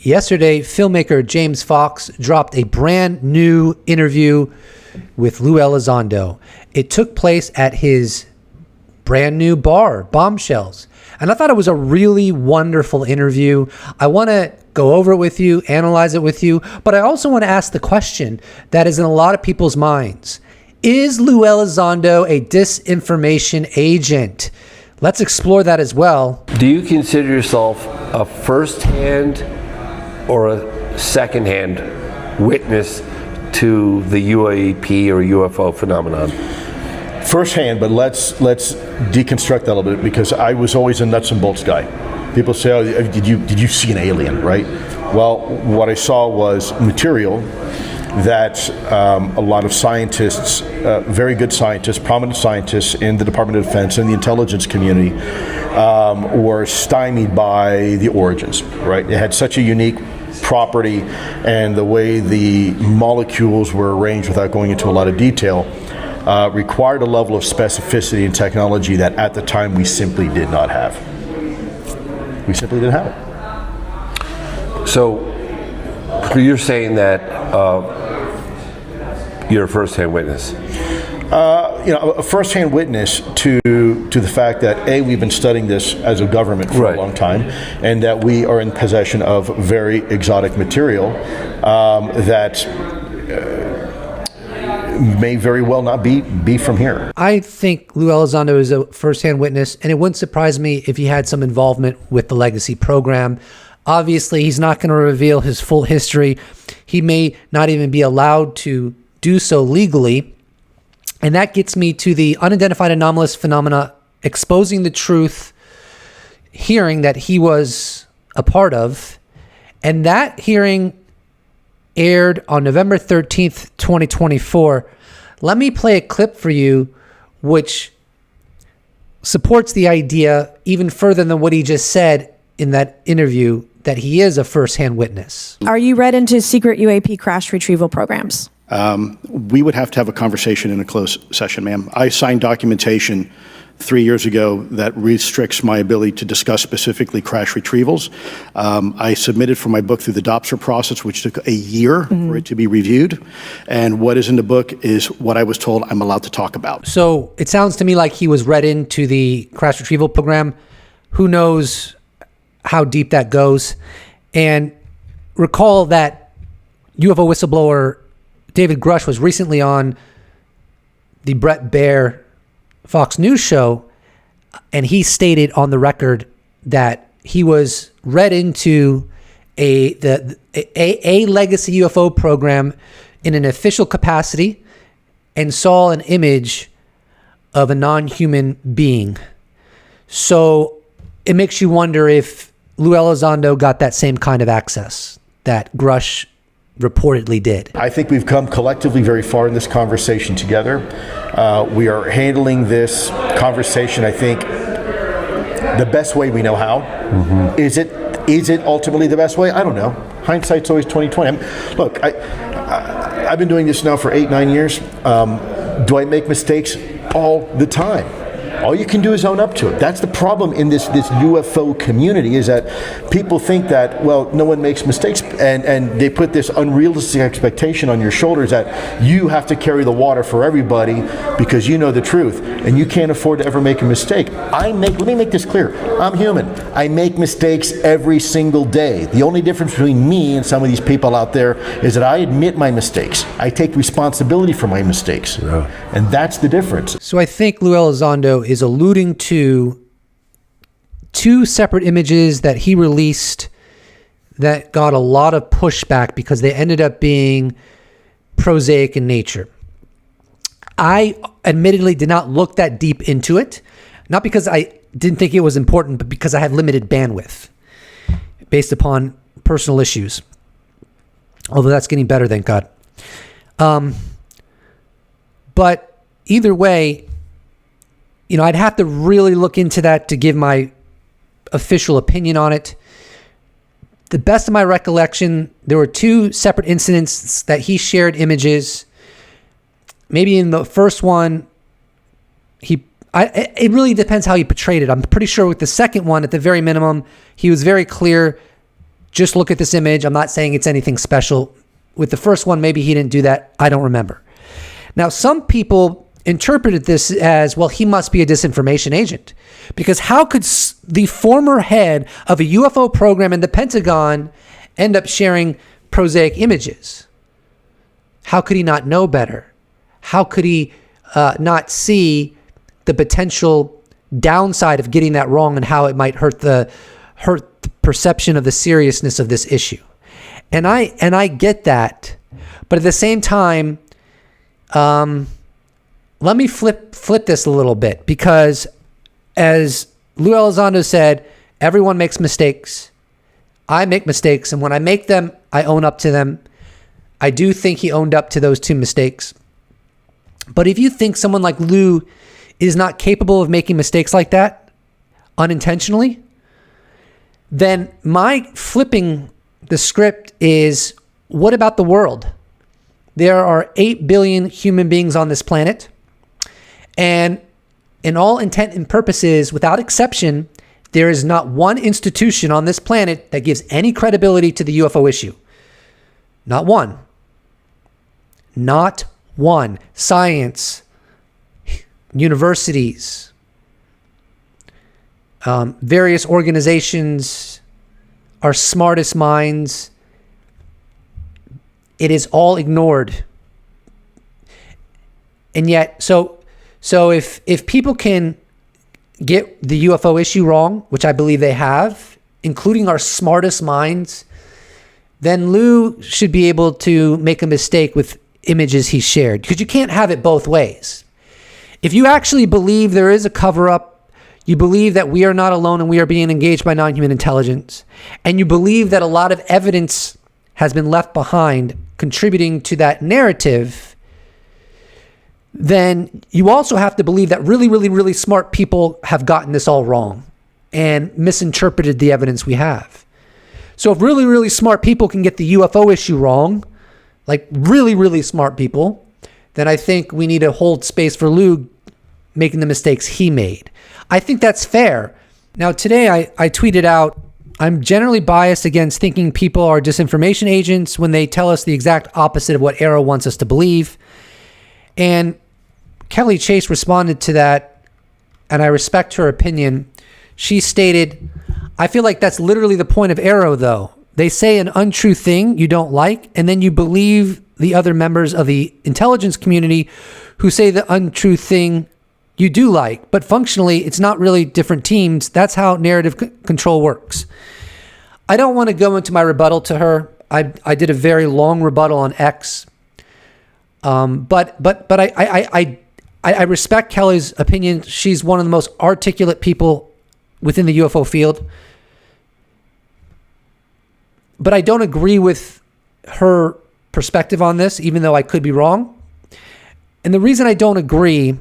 Yesterday, filmmaker James Fox dropped a brand new interview with Lue Elizondo. It took place at his brand new bar, Bombshells. And I thought it was a really wonderful interview. I want to go over it with you, analyze it with you, but I also want to ask the question that is in a lot of people's minds. Is Lue Elizondo a disinformation agent? Let's explore that as well. Do you consider yourself a first-hand or a second-hand witness to the UAP or UFO phenomenon? Firsthand, but let's deconstruct that a little bit, because I was always a nuts and bolts guy. People say, "Oh, did you see an alien?" Right? Well, what I saw was material that a lot of scientists, very good scientists, prominent scientists in the Department of Defense and the intelligence community, were stymied by the origins. Right? It had such a unique property, and the way the molecules were arranged, without going into a lot of detail, required a level of specificity and technology that at the time we simply did not have. We simply didn't have it. So you're saying that you're a first-hand witness? A first-hand witness to the fact that we've been studying this as a government for a long time, and that we are in possession of very exotic material that may very well not be from here. I think Lue Elizondo is a first-hand witness, and it wouldn't surprise me if he had some involvement with the Legacy program. Obviously, he's not going to reveal his full history. He may not even be allowed to do so legally. And that gets me to the Unidentified Anomalous Phenomena Exposing the Truth hearing that he was a part of. And that hearing aired on November 13th, 2024. Let me play a clip for you which supports the idea even further than what he just said in that interview, that he is a first-hand witness. Are you read into secret UAP crash retrieval programs? We would have to have a conversation in a closed session, ma'am. I signed documentation 3 years ago that restricts my ability to discuss specifically crash retrievals. I submitted for my book through the DOPSR process, which took a year for it to be reviewed. And what is in the book is what I was told I'm allowed to talk about. So it sounds to me like he was read into the crash retrieval program. Who knows how deep that goes? And recall that UFO whistleblower David Grush was recently on the Brett Baer Fox News show, and he stated on the record that he was read into a legacy UFO program in an official capacity and saw an image of a non-human being. So it makes you wonder if Lue Elizondo got that same kind of access that Grush reportedly did. I think we've come collectively very far in this conversation together. We are handling this conversation, I think, the best way we know how. Is it ultimately the best way? I don't know. Hindsight's always 20/20. Look, I've been doing this now for 8-9 years. Do I make mistakes? All the time. All you can do is own up to it. That's the problem in this UFO community, is that people think that, well, no one makes mistakes, and they put this unrealistic expectation on your shoulders that you have to carry the water for everybody because you know the truth, and you can't afford to ever make a mistake. Let me make this clear. I'm human. I make mistakes every single day. The only difference between me and some of these people out there is that I admit my mistakes. I take responsibility for my mistakes. And that's the difference. So I think Lue Elizondo is alluding to two separate images that he released that got a lot of pushback because they ended up being prosaic in nature. I admittedly did not look that deep into it, not because I didn't think it was important, but because I have limited bandwidth based upon personal issues. Although that's getting better, thank God. But either way, I'd have to really look into that to give my official opinion on it. The best of my recollection, there were two separate incidents that he shared images. Maybe in the first one, it really depends how he portrayed it. I'm pretty sure with the second one, at the very minimum, he was very clear just look at this image. I'm not saying it's anything special. With the first one, maybe he didn't do that. I don't remember. Now, some people interpreted this as, well, he must be a disinformation agent, because how could the former head of a UFO program in the Pentagon end up sharing prosaic images? How could he not know better? How could he not see the potential downside of getting that wrong and how it might hurt the perception of the seriousness of this issue? And I get that, but at the same time, let me flip this a little bit, because as Lue Elizondo said, everyone makes mistakes. I make mistakes, and when I make them, I own up to them. I do think he owned up to those 2 mistakes. But if you think someone like Lue is not capable of making mistakes like that unintentionally, then my flipping the script is, what about the world? There are 8 billion human beings on this planet, and in all intent and purposes, without exception, there is not one institution on this planet that gives any credibility to the UFO issue. Not one. Not one. Science, universities, various organizations, our smartest minds. It is all ignored. And yet, so if people can get the UFO issue wrong, which I believe they have, including our smartest minds, then Lue should be able to make a mistake with images he shared, because you can't have it both ways. If you actually believe there is a cover-up, you believe that we are not alone and we are being engaged by non-human intelligence, and you believe that a lot of evidence has been left behind contributing to that narrative, then you also have to believe that really, really, really smart people have gotten this all wrong and misinterpreted the evidence we have. So if really, really smart people can get the UFO issue wrong, like really, really smart people, then I think we need to hold space for Lue making the mistakes he made. I think that's fair. Now, today I tweeted out, I'm generally biased against thinking people are disinformation agents when they tell us the exact opposite of what Arrow wants us to believe. And Kelly Chase responded to that, and I respect her opinion. She stated, I feel like that's literally the point of Arrow, though. They say an untrue thing you don't like, and then you believe the other members of the intelligence community who say the untrue thing you do like. But functionally, it's not really different teams. That's how narrative control works. I don't want to go into my rebuttal to her. I did a very long rebuttal on X. But I respect Kelly's opinion. She's one of the most articulate people within the UFO field. But I don't agree with her perspective on this, even though I could be wrong. And the reason I don't agree,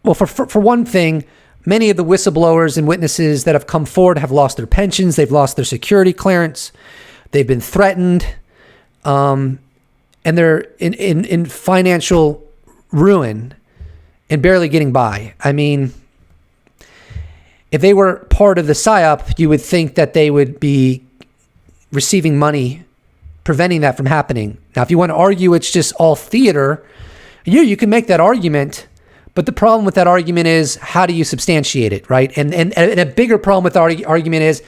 well, for one thing, many of the whistleblowers and witnesses that have come forward have lost their pensions, they've lost their security clearance, they've been threatened, and they're in financial ruin and barely getting by. I mean, if they were part of the PSYOP, you would think that they would be receiving money, preventing that from happening. Now, if you want to argue it's just all theater, you can make that argument, but the problem with that argument is, how do you substantiate it, right? And a bigger problem with our argument is,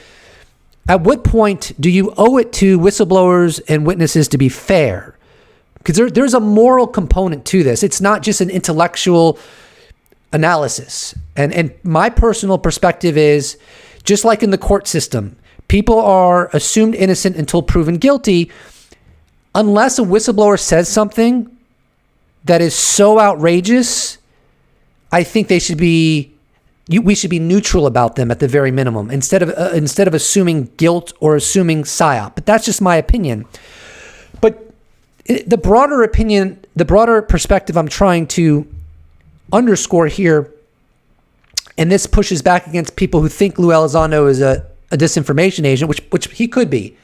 at what point do you owe it to whistleblowers and witnesses to be fair? Because there's a moral component to this. It's not just an intellectual analysis. And my personal perspective is, just like in the court system, people are assumed innocent until proven guilty, unless a whistleblower says something that is so outrageous. I think we should be neutral about them at the very minimum, instead of assuming guilt or assuming PSYOP. But that's just my opinion. But the broader opinion, the broader perspective I'm trying to underscore here, and this pushes back against people who think Lue Elizondo is a disinformation agent, which he could be.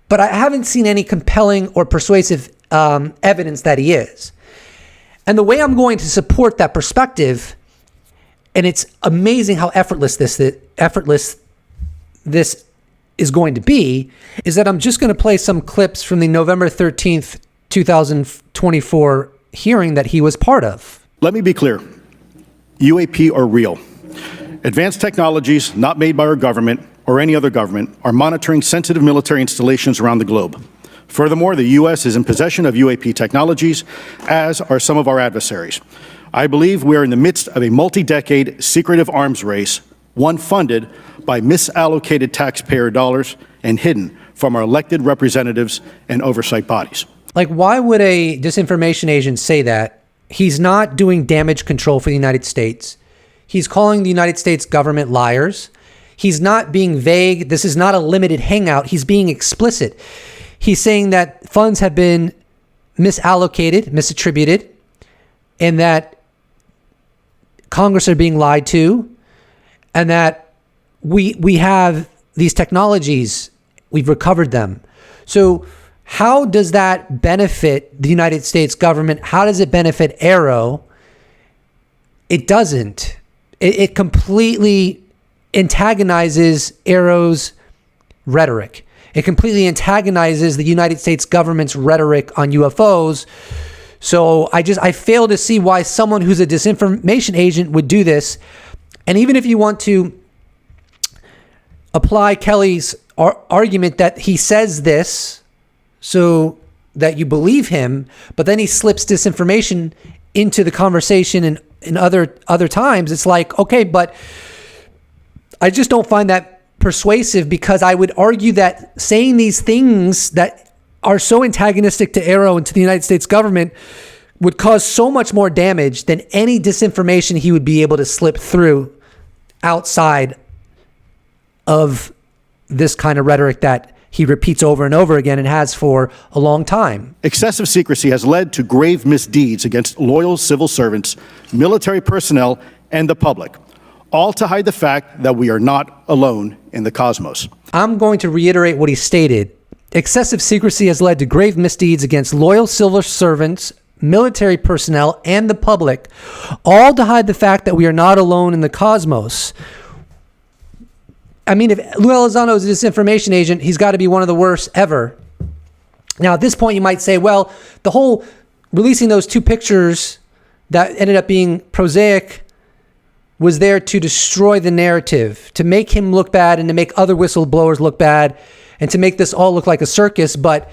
But I haven't seen any compelling or persuasive evidence that he is. And the way I'm going to support that perspective, and it's amazing how effortless this is going to be is that I'm just going to play some clips from the November 13th, 2024 hearing that he was part of. Let me be clear. UAP are real. Advanced technologies not made by our government or any other government are monitoring sensitive military installations around the globe. Furthermore, the U.S. is in possession of UAP technologies, as are some of our adversaries. I believe we are in the midst of a multi-decade secretive arms race, one funded by misallocated taxpayer dollars and hidden from our elected representatives and oversight bodies. Like, why would a disinformation agent say that? He's not doing damage control for the United States. He's calling the United States government liars. He's not being vague. This is not a limited hangout. He's being explicit. He's saying that funds have been misallocated, misattributed, and that Congress are being lied to, and that we have these technologies, we've recovered them. So how does that benefit the United States government? How does it benefit Aero? It doesn't. It completely antagonizes Aero's rhetoric. It completely antagonizes the United States government's rhetoric on UFOs. So I fail to see why someone who's a disinformation agent would do this. And even if you want to apply Kelly's argument that he says this so that you believe him, but then he slips disinformation into the conversation and in other times, it's like, okay, but I just don't find that persuasive, because I would argue that saying these things that are so antagonistic to Aero and to the United States government would cause so much more damage than any disinformation he would be able to slip through outside of this kind of rhetoric that he repeats over and over again and has for a long time. Excessive secrecy has led to grave misdeeds against loyal civil servants, military personnel, and the public, all to hide the fact that we are not alone in the cosmos. I'm going to reiterate what he stated. Excessive secrecy has led to grave misdeeds against loyal civil servants, military personnel, and the public, all to hide the fact that we are not alone in the cosmos. I mean, if Lue Elizondo is a disinformation agent, he's got to be one of the worst ever. Now, at this point, you might say, well, the whole releasing those two pictures that ended up being prosaic was there to destroy the narrative, to make him look bad and to make other whistleblowers look bad and to make this all look like a circus. But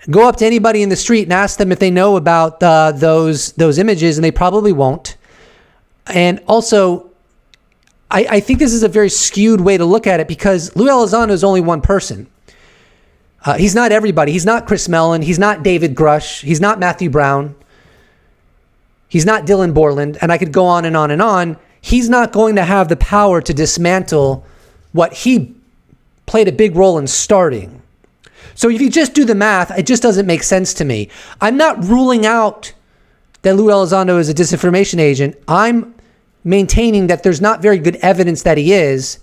go up to anybody in the street and ask them if they know about those images, and they probably won't. And also, I think this is a very skewed way to look at it, because Lue Elizondo is only one person. He's not everybody. He's not Chris Mellon. He's not David Grush. He's not Matthew Brown. He's not Dylan Borland. And I could go on and on and on. He's not going to have the power to dismantle what he played a big role in starting. So if you just do the math, it just doesn't make sense to me. I'm not ruling out that Lue Elizondo is a disinformation agent. I'm maintaining that there's not very good evidence that he is.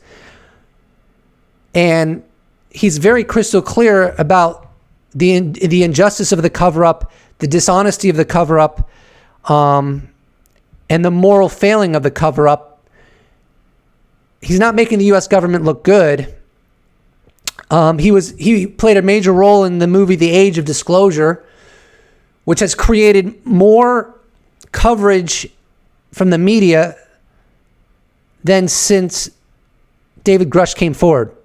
And he's very crystal clear about the injustice of the cover-up, the dishonesty of the cover-up, and the moral failing of the cover-up. He's not making the U.S. government look good. He played a major role in the movie The Age of Disclosure, which has created more coverage from the media than since David Grush came forward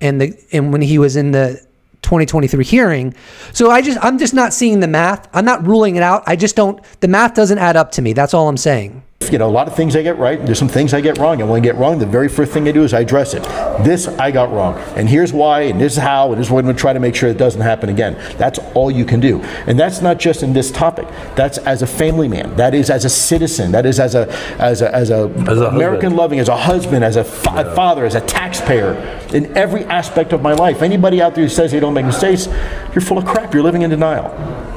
and when he was in the 2023 hearing. So I'm just not seeing the math. I'm not ruling it out. The math doesn't add up to me. That's all I'm saying. A lot of things I get right. There's some things I get wrong. And when I get wrong, the very first thing I do is I address it. This I got wrong. And here's why, and this is how, and this is what I'm going to try to make sure it doesn't happen again. That's all you can do. And that's not just in this topic. That's as a family man. That is as a citizen. That is as a American loving, as a husband, as a father, as a taxpayer, in every aspect of my life. Anybody out there who says they don't make mistakes, you're full of crap. You're living in denial.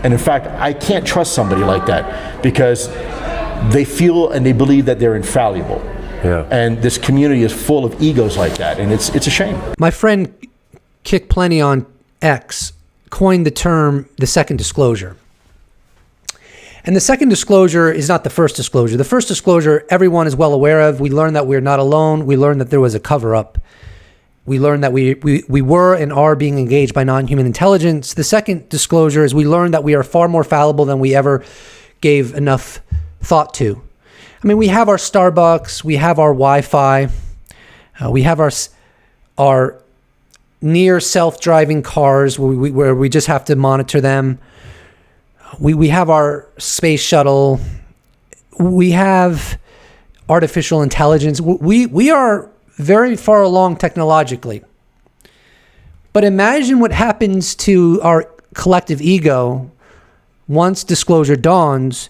And in fact, I can't trust somebody like that, because they feel and they believe that they're infallible. Yeah. And this community is full of egos like that, and it's a shame. My friend Kick Plenty on X coined the term the second disclosure. And the second disclosure is not the first disclosure. The first disclosure, everyone is well aware of. We learned that we're not alone. We learned that there was a cover-up. we learned that we were and are being engaged by non-human intelligence. The second disclosure is we learned that we are far more fallible than we ever gave enough thought to. I mean, we have our Starbucks, we have our Wi-Fi, we have our near self-driving cars where we just have to monitor them. We have our space shuttle. We have artificial intelligence. We are very far along technologically. But imagine what happens to our collective ego once disclosure dawns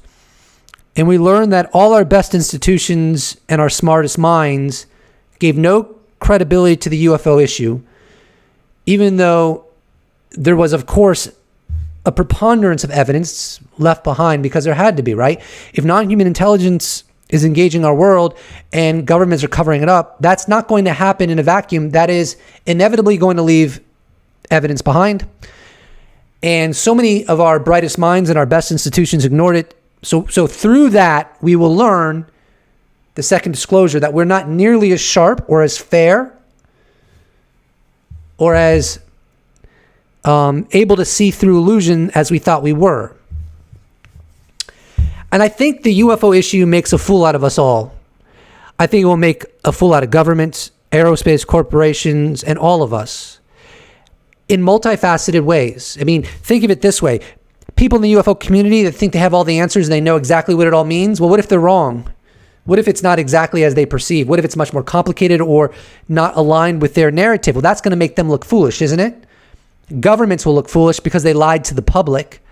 and we learn that all our best institutions and our smartest minds gave no credibility to the UFO issue, even though there was, of course, a preponderance of evidence left behind, because there had to be, right? If non-human intelligence is engaging our world and governments are covering it up, that's not going to happen in a vacuum. That is inevitably going to leave evidence behind. And so many of our brightest minds and our best institutions ignored it. So through that, we will learn the second disclosure that we're not nearly as sharp or as fair or as able to see through illusion as we thought we were. And I think the UFO issue makes a fool out of us all. I think it will make a fool out of governments, aerospace corporations, and all of us in multifaceted ways. I mean, think of it this way. People in the UFO community that think they have all the answers and they know exactly what it all means. Well, what if they're wrong? What if it's not exactly as they perceive? What if it's much more complicated or not aligned with their narrative? Well, that's going to make them look foolish, isn't it? Governments will look foolish because they lied to the public,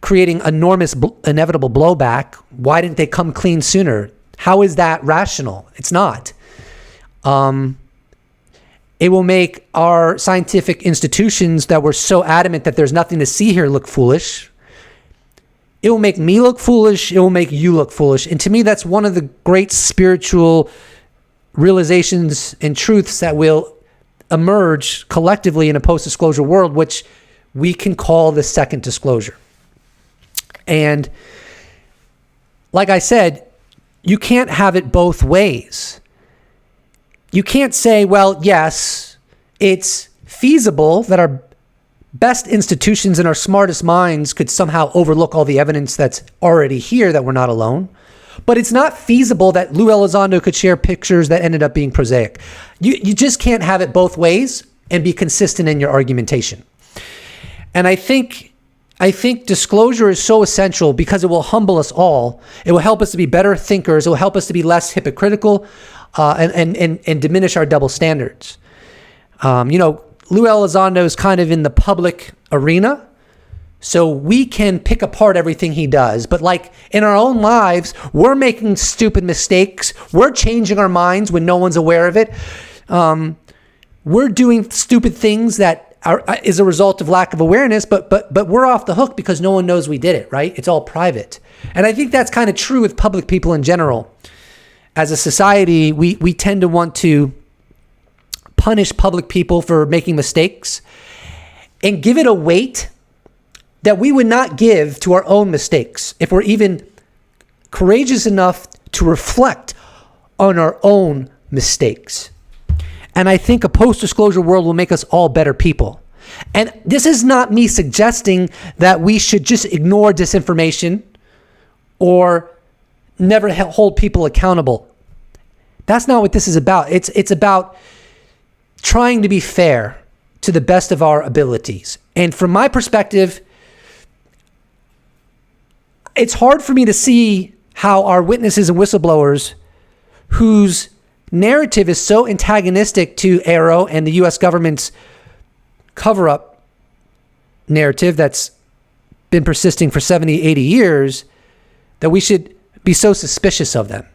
creating enormous inevitable blowback. Why didn't they come clean sooner? How is that rational? It's not. It will make our scientific institutions that were so adamant that there's nothing to see here look foolish. It will make me look foolish. It will make you look foolish. And to me, that's one of the great spiritual realizations and truths that will emerge collectively in a post-disclosure world, which we can call the second disclosure. And like I said, you can't have it both ways. You can't say, well, yes, it's feasible that our best institutions and our smartest minds could somehow overlook all the evidence that's already here that we're not alone. But it's not feasible that Lue Elizondo could share pictures that ended up being prosaic. You just can't have it both ways and be consistent in your argumentation. And I think disclosure is so essential because it will humble us all. It will help us to be better thinkers. It will help us to be less hypocritical and diminish our double standards. Lue Elizondo is kind of in the public arena, so we can pick apart everything he does. But like in our own lives, we're making stupid mistakes. We're changing our minds when no one's aware of it. We're doing stupid things that is a result of lack of awareness, but we're off the hook because no one knows we did it, right? It's all private. And I think that's kind of true with public people in general. As a society, we tend to want to punish public people for making mistakes and give it a weight that we would not give to our own mistakes if we're even courageous enough to reflect on our own mistakes. And I think a post-disclosure world will make us all better people. And this is not me suggesting that we should just ignore disinformation or never hold people accountable. That's not what this is about. It's about trying to be fair to the best of our abilities. And from my perspective, it's hard for me to see how our witnesses and whistleblowers whose narrative is so antagonistic to AARO and the U.S. government's cover-up narrative that's been persisting for 70, 80 years, that we should be so suspicious of them.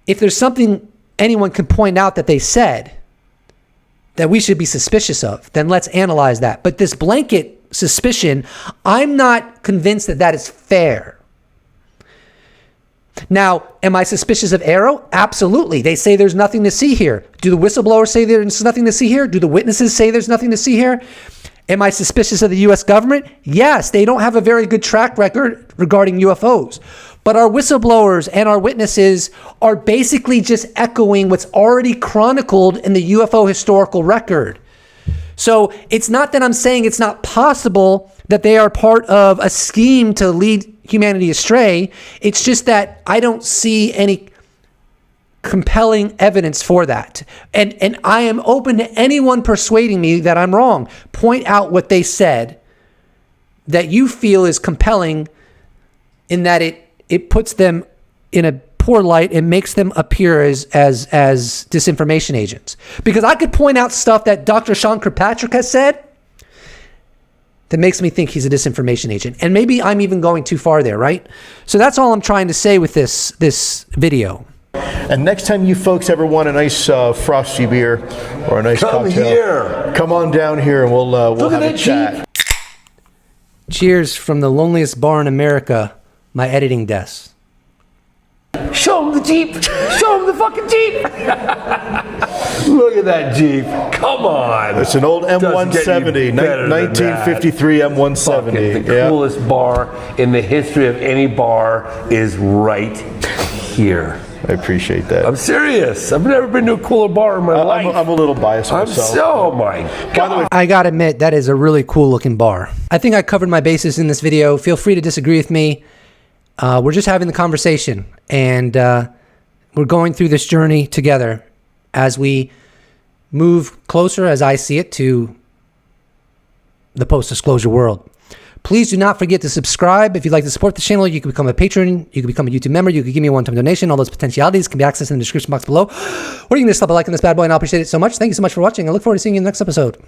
If there's something anyone can point out that they said that we should be suspicious of, then let's analyze that. But this blanket suspicion, I'm not convinced that that is fair. Now, am I suspicious of AARO? Absolutely. They say there's nothing to see here. Do the whistleblowers say there's nothing to see here? Do the witnesses say there's nothing to see here? Am I suspicious of the U.S. government? Yes, they don't have a very good track record regarding UFOs. But our whistleblowers and our witnesses are basically just echoing what's already chronicled in the UFO historical record. So it's not that I'm saying it's not possible that they are part of a scheme to lead humanity astray. It's just that I don't see any compelling evidence for that. And I am open to anyone persuading me that I'm wrong. Point out what they said that you feel is compelling in that it puts them in a poor light and makes them appear as disinformation agents. Because I could point out stuff that Dr. Sean Kirkpatrick has said that makes me think he's a disinformation agent. And maybe I'm even going too far there, right? So that's all I'm trying to say with this video. And next time you folks ever want a nice frosty beer or a nice cocktail, come on down here and we'll have a chat. Cheers from the loneliest bar in America, my editing desk. Show him the Jeep. Show him the fucking Jeep. Look at that Jeep. Come on. It's an old M170, 1953 M170. The coolest bar in the history of any bar is right here. I appreciate that. I'm serious. I've never been to a cooler bar in my life. I'm a little biased myself. Oh my God. By the way, I gotta admit, that is a really cool looking bar. I think I covered my bases in this video. Feel free to disagree with me. We're just having the conversation, and we're going through this journey together as we move closer, as I see it, to the post-disclosure world. Please do not forget to subscribe. If you'd like to support the channel, you can become a patron, you can become a YouTube member, you can give me a one-time donation. All those potentialities can be accessed in the description box below. Or you can just slap a like on this bad boy, and I'll appreciate it so much. Thank you so much for watching. I look forward to seeing you in the next episode.